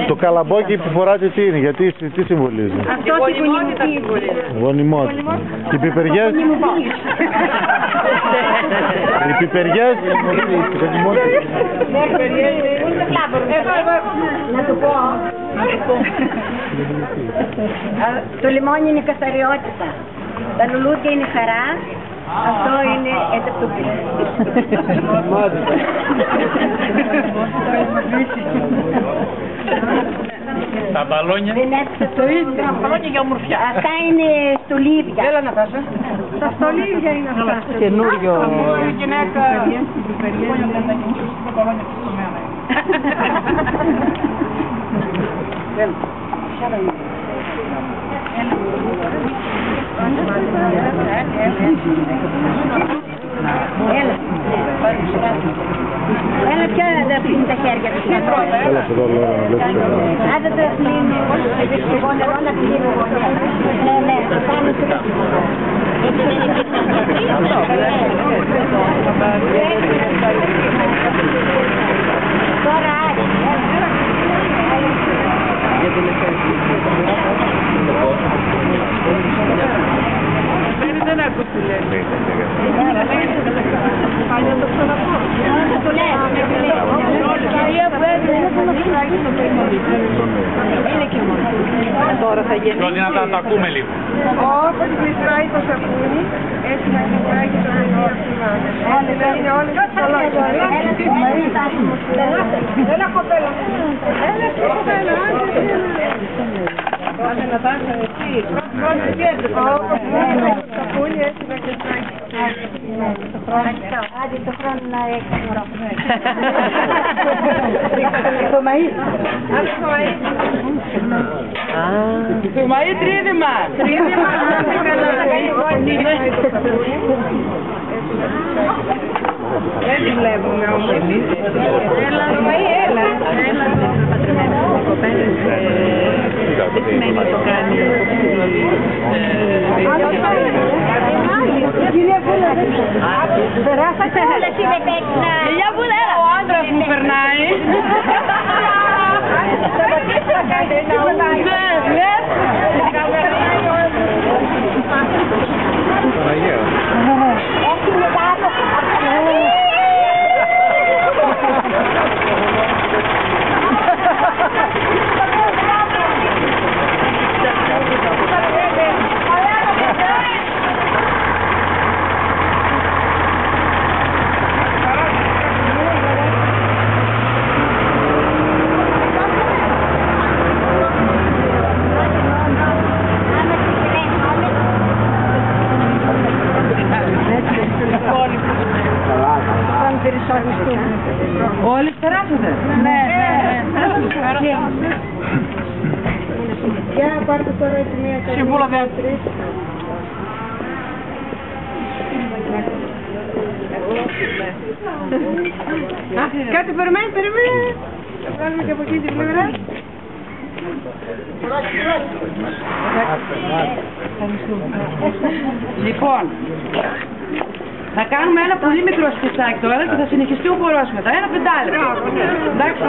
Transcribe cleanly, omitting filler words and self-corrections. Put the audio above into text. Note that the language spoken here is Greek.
Το καλαμπόκι που φοράτε τι είναι, γιατί τι συμβολίζει? Αυτό συμβολίζει. Γονιμότητα. Και οι πιπεριές? Οι πιπεριές? Να του πω. Το λιμόνι είναι καθαριότητα. Τα λουλούδια είναι χαρά. Αυτό είναι ετευτοπλή. Τα μπαλόνια. Δεν έφτασε το ίδιο. Τα μπαλόνια για ομορφιά. Αυτά είναι στολίδια. Έλα να πας. Τα στολίδια είναι αυτά. Καινούριο. Γυναίκα. Έλα πια δεν αφήνει τα χέρια του. Έλα σε εδώ λέω να βλέπεις. Άντε το αφήνει. Εγώ νερό να πηγαίνω. Ναι, ναι, το κάνω τρεις. Τώρα δεν άκουσα τι λέει. Το ξαναπώ. Το λέω. Κυρία που έδινε θα μας φράγει το παιδί. Είναι και μόνο. Τώρα θα γίνει. Πιο δυνατά να τα ακούμε λίγο. Όπως μητράει το σαπούνι, έτσι να μητράει και το παιδί. Είναι όλες τις κολόγια. Έλα κοπέλα. Έλα κοπέλα. Άντε να πας εσύ. Πρώτη κέντρο. Όπως το σαπούνι έτσι να μητράει. Άντε το χρόνο να έχει μωρό. Το μαΐ. Το μαΐ τρίδημα. Τρίδημα. Δεν τη βλέπουμε όμως. Έλα, το μαΐ, έλα. Δεν σημαίνει να το κάνει. Κυρία Βούλα, περάσατε. Κυρία Βούλα, ο άντρας μου περνάει. Όλοι περάσατε. Ναι, ναι. Για πάρτε τώρα τη μία καλή. Συμβούλα δεύτερη. Κάτι περιμένει. Θα βγάλουμε και από εκεί την πλευρά. Λοιπόν, θα κάνουμε ένα πολύ μικρό σκετσάκι τώρα και θα συνεχιστεί ο χορός μετά. Ένα πεντάλεπτο. Εντάξει.